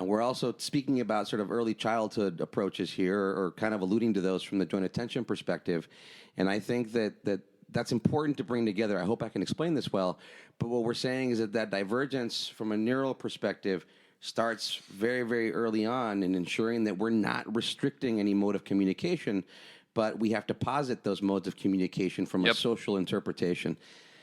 We're also speaking about sort of early childhood approaches here, or kind of alluding to those from the joint attention perspective. And I think that's important to bring together. I hope I can explain this well. But what we're saying is that divergence from a neural perspective starts very, very early on in ensuring that we're not restricting any mode of communication, but we have to posit those modes of communication from a social interpretation.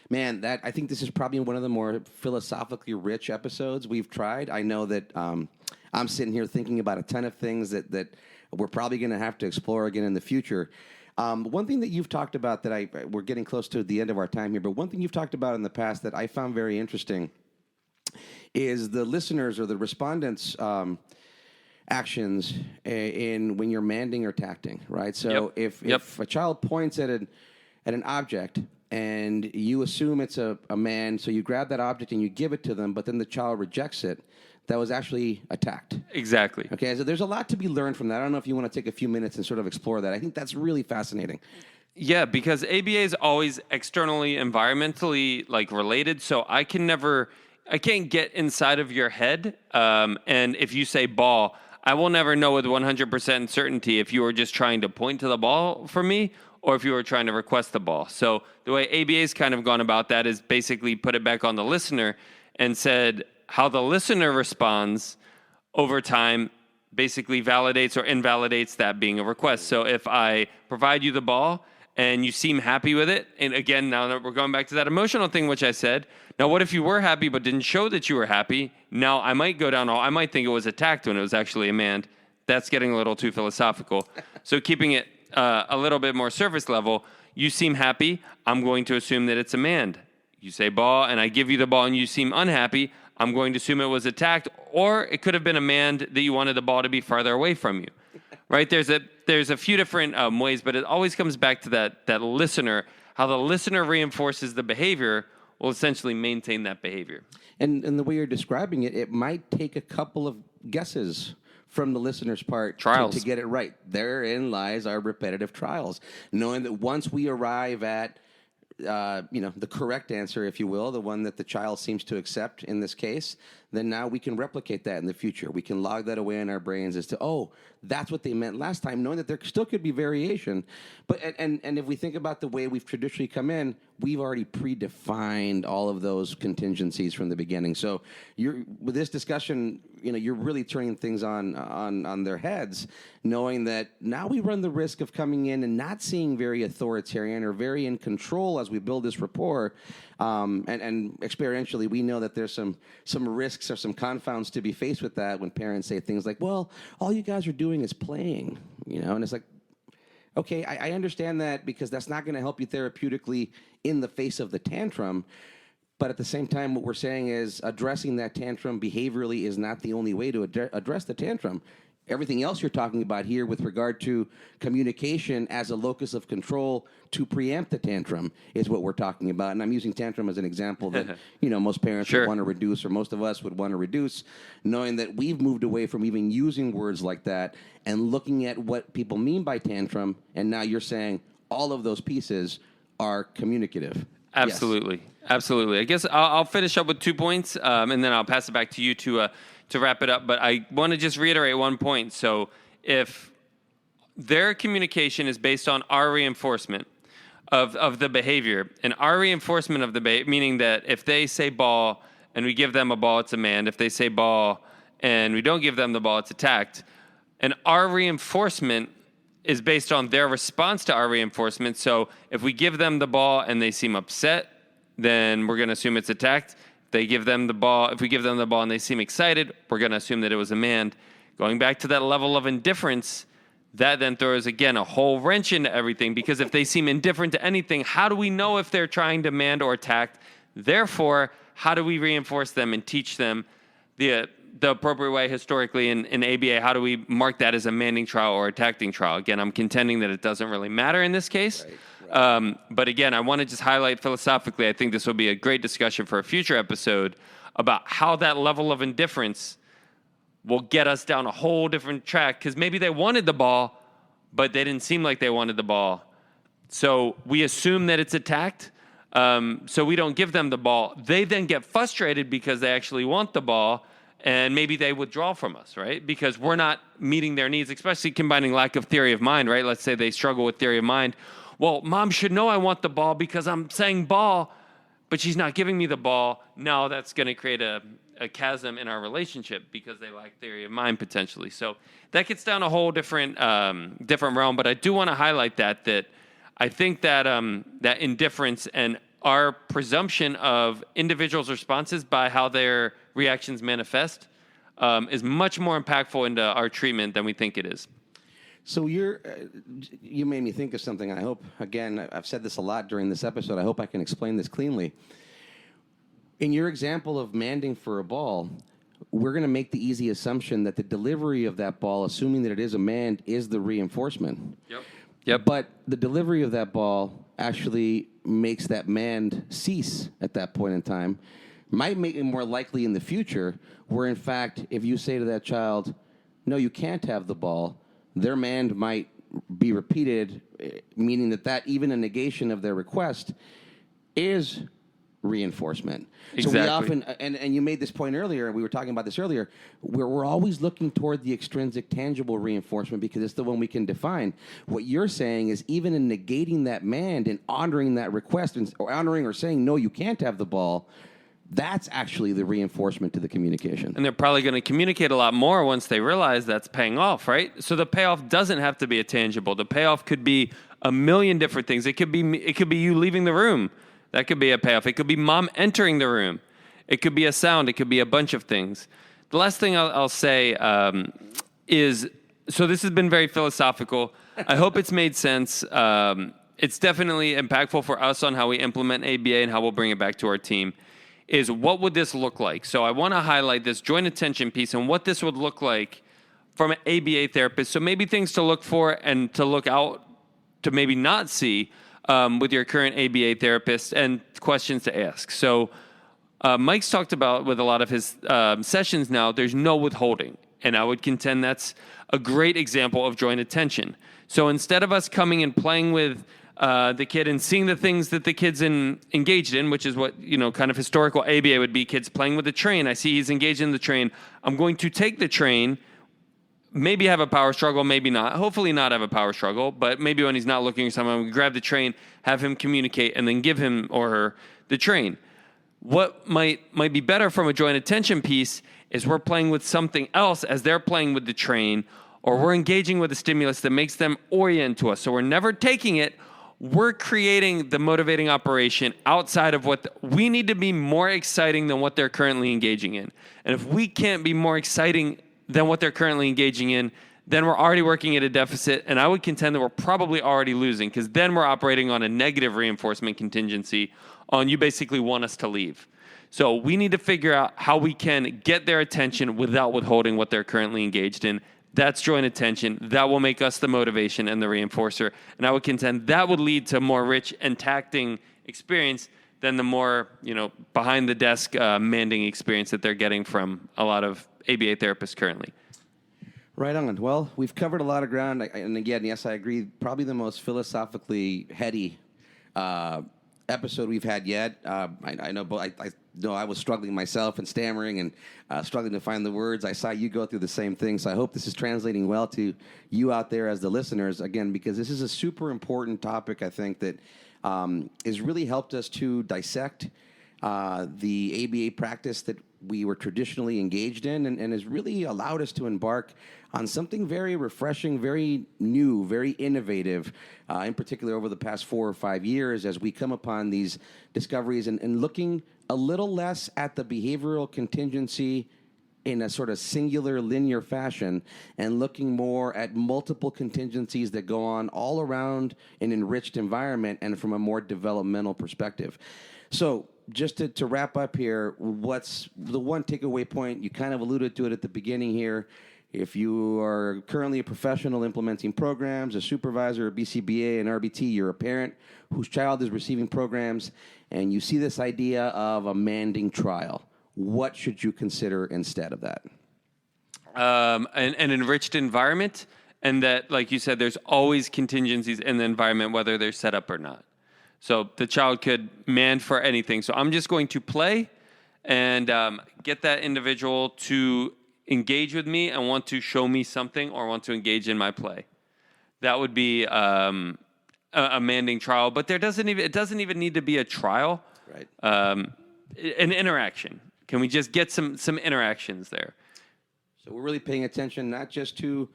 Man, I think this is probably one of the more philosophically rich episodes we've tried. I know that I'm sitting here thinking about a ton of things that we're probably going to have to explore again in the future. One thing that you've talked about we're getting close to the end of our time here, but one thing you've talked about in the past that I found very interesting is the listeners or the respondents' actions in when you're manding or tacting, right? So if a child points at an object and you assume it's a man, so you grab that object and you give it to them, but then the child rejects it, that was actually attacked. Exactly. Okay, so there's a lot to be learned from that. I don't know if you want to take a few minutes and sort of explore that. I think that's really fascinating. Yeah, because ABA is always externally, environmentally related, so I can't get inside of your head. And if you say ball, I will never know with 100% certainty if you were just trying to point to the ball for me or if you were trying to request the ball. So the way ABA's kind of gone about that is basically put it back on the listener and said how the listener responds over time basically validates or invalidates that being a request. So if I provide you the ball and you seem happy with it, and again, now that we're going back to that emotional thing, which I said, now what if you were happy but didn't show that you were happy? Now I might I might think it was attacked when it was actually a man. That's getting a little too philosophical. So keeping it a little bit more surface level, you seem happy, I'm going to assume that it's a man. You say ball and I give you the ball and you seem unhappy, I'm going to assume it was attacked, or it could have been a man that you wanted the ball to be farther away from you. Right? There's a few different ways, but it always comes back to that listener. How the listener reinforces the behavior will essentially maintain that behavior. And the way you're describing it, it might take a couple of guesses from the listener's part to get it right. Therein lies our repetitive trials, knowing that once we arrive at the correct answer, if you will, the one that the child seems to accept in this case, then now we can replicate that in the future. We can log that away in our brains as to, that's what they meant last time, knowing that there still could be variation. But and if we think about the way we've traditionally come in, we've already predefined all of those contingencies from the beginning. So with this discussion, you're really turning things on their heads, knowing that now we run the risk of coming in and not seeing very authoritarian or very in control as we build this rapport. And experientially, we know that there's some risks or some confounds to be faced with that when parents say things like, well, all you guys are doing is playing, and it's like, okay, I understand that, because that's not going to help you therapeutically in the face of the tantrum. But at the same time, what we're saying is addressing that tantrum behaviorally is not the only way to address the tantrum. Everything else you're talking about here with regard to communication as a locus of control to preempt the tantrum is what we're talking about. And I'm using tantrum as an example that, most parents would want to reduce, or most of us would want to reduce, knowing that we've moved away from even using words like that and looking at what people mean by tantrum. And now you're saying all of those pieces are communicative. Absolutely. Yes. Absolutely. I guess I'll finish up with 2 points, and then I'll pass it back to you to wrap it up. But I want to just reiterate one point. So if their communication is based on our reinforcement of the behavior, and our reinforcement of the behavior, meaning that if they say ball and we give them a ball, it's a manned. If they say ball and we don't give them the ball, it's attacked. And our reinforcement is based on their response to our reinforcement. So if we give them the ball and they seem upset, then we're going to assume it's attacked. If we give them the ball and they seem excited, we're going to assume that it was a manned. Going back to that level of indifference, that then throws, again, a whole wrench into everything, because if they seem indifferent to anything, how do we know if they're trying to manned or attacked? Therefore, how do we reinforce them and teach them the appropriate way historically in ABA? How do we mark that as a manning trial or attacking trial? Again, I'm contending that it doesn't really matter in this case. Right. But again, I want to just highlight philosophically, I think this will be a great discussion for a future episode about how that level of indifference will get us down a whole different track, because maybe they wanted the ball, but they didn't seem like they wanted the ball. So we assume that it's attacked, so we don't give them the ball. They then get frustrated because they actually want the ball, and maybe they withdraw from us, right? Because we're not meeting their needs, especially combining lack of theory of mind, right? Let's say they struggle with theory of mind. Well, mom should know I want the ball because I'm saying ball, but she's not giving me the ball. Now that's going to create a chasm in our relationship because they lack theory of mind potentially. So that gets down a whole different realm. But I do want to highlight that I think that that indifference and our presumption of individuals' responses by how their reactions manifest is much more impactful into our treatment than we think it is. So you made me think of something. I hope, again, I've said this a lot during this episode. I hope I can explain this cleanly. In your example of manding for a ball, we're going to make the easy assumption that the delivery of that ball, assuming that it is a manned, is the reinforcement. Yep. But the delivery of that ball actually makes that manned cease at that point in time. Might make it more likely in the future, where in fact, if you say to that child, no, you can't have the ball, their manned might be repeated, meaning that even a negation of their request is reinforcement. Exactly. So we often, and you made this point earlier, we were talking about this earlier, we're always looking toward the extrinsic tangible reinforcement because it's the one we can define. What you're saying is even in negating that manned and honoring that request, or honoring or saying, no, you can't have the ball, that's actually the reinforcement to the communication. And they're probably going to communicate a lot more once they realize that's paying off, right? So the payoff doesn't have to be a tangible. The payoff could be a million different things. It could be you leaving the room. That could be a payoff. It could be mom entering the room. It could be a sound. It could be a bunch of things. The last thing I'll say is, so this has been very philosophical. I hope it's made sense. It's definitely impactful for us on how we implement ABA and how we'll bring it back to our team. Is what would this look like? So I want to highlight this joint attention piece and what this would look like from an ABA therapist. So maybe things to look for and to look out to maybe not see with your current ABA therapist, and questions to ask. So Mike's talked about with a lot of his sessions now, there's no withholding. And I would contend that's a great example of joint attention. So instead of us coming and playing with the kid and seeing the things that the kid's engaged in, which is what, kind of historical ABA would be, kids playing with the train. I see he's engaged in the train. I'm going to take the train maybe have a power struggle, maybe not. Hopefully not have a power struggle, but maybe when he's not looking at someone, we grab the train, have him communicate, and then give him or her the train. What might be better from a joint attention piece is we're playing with something else as they're playing with the train, or we're engaging with a stimulus that makes them orient to us. So we're never taking it. We're creating the motivating operation outside of what we need to be more exciting than what they're currently engaging in. And if we can't be more exciting than what they're currently engaging in, then we're already working at a deficit. And I would contend that we're probably already losing, because then we're operating on a negative reinforcement contingency on you basically want us to leave. So we need to figure out how we can get their attention without withholding what they're currently engaged in. That's joint attention. That will make us the motivation and the reinforcer. And I would contend that would lead to more rich and tacting experience than the more, behind the desk manding experience that they're getting from a lot of ABA therapists currently. Right on. Well, we've covered a lot of ground. And again, yes, I agree. Probably the most philosophically heady episode we've had yet. I know, but I know I was struggling myself and stammering and struggling to find the words. I saw you go through the same thing, so I hope this is translating well to you out there as the listeners, again, because this is a super important topic, I think, that has really helped us to dissect the ABA practice that we were traditionally engaged in, and has really allowed us to embark on something very refreshing, very new, very innovative, in particular over the past 4 or 5 years as we come upon these discoveries and looking a little less at the behavioral contingency in a sort of singular linear fashion and looking more at multiple contingencies that go on all around an enriched environment and from a more developmental perspective. So just to wrap up here, what's the one takeaway point? You kind of alluded to it at the beginning here. If you are currently a professional implementing programs, a supervisor, a BCBA, an RBT, you're a parent whose child is receiving programs, and you see this idea of a manding trial, what should you consider instead of that? An enriched environment, and that, like you said, there's always contingencies in the environment, whether they're set up or not. So the child could mand for anything. So I'm just going to play and get that individual to engage with me and want to show me something or want to engage in my play. That would be a manding trial. But it doesn't even need to be a trial. Right. An interaction. Can we just get some interactions there? So we're really paying attention not just to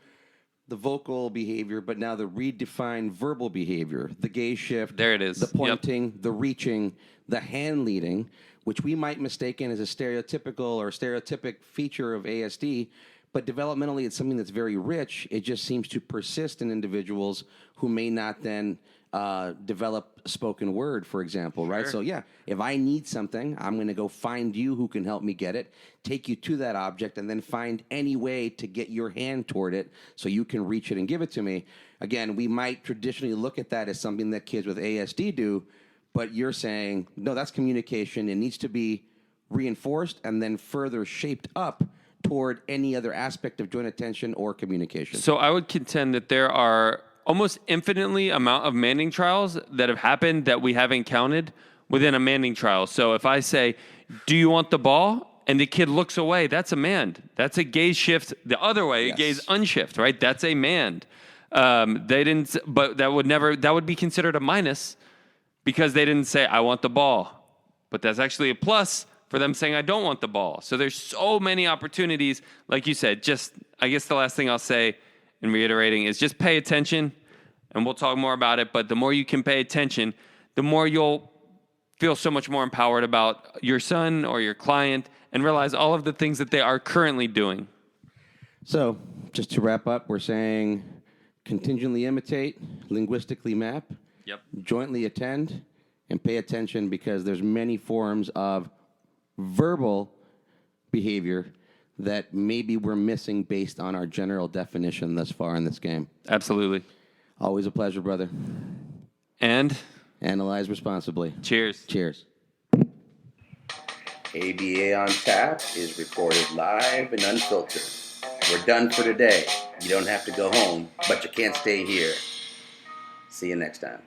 the vocal behavior, but now the redefined verbal behavior, the gaze shift. There it is. The pointing, the reaching, the hand leading, which we might mistake as a stereotypical or stereotypic feature of ASD, but developmentally it's something that's very rich. It just seems to persist in individuals who may not then develop spoken word, for example, right? Sure. So yeah, if I need something, I'm going to go find you who can help me get it, take you to that object, and then find any way to get your hand toward it so you can reach it and give it to me. Again, we might traditionally look at that as something that kids with ASD do, but you're saying, no, that's communication. It needs to be reinforced and then further shaped up toward any other aspect of joint attention or communication. So I would contend that there are almost infinitely amount of manding trials that have happened that we haven't counted within a manding trial. So if I say, do you want the ball? And the kid looks away, that's a mand. That's a gaze shift the other way, yes. A gaze unshift, right? That's a mand. They didn't, but that would be considered a minus because they didn't say, I want the ball. But that's actually a plus for them saying, I don't want the ball. So there's so many opportunities. Like you said, I guess the last thing I'll say in reiterating is just pay attention, and we'll talk more about it. But the more you can pay attention, the more you'll feel so much more empowered about your son or your client and realize all of the things that they are currently doing. So just to wrap up, we're saying contingently imitate, linguistically map, jointly attend, and pay attention because there's many forms of verbal behavior that maybe we're missing based on our general definition thus far in this game. Absolutely. Always a pleasure, brother. And? Analyze responsibly. Cheers. Cheers. ABA on Tap is recorded live and unfiltered. We're done for today. You don't have to go home, but you can't stay here. See you next time.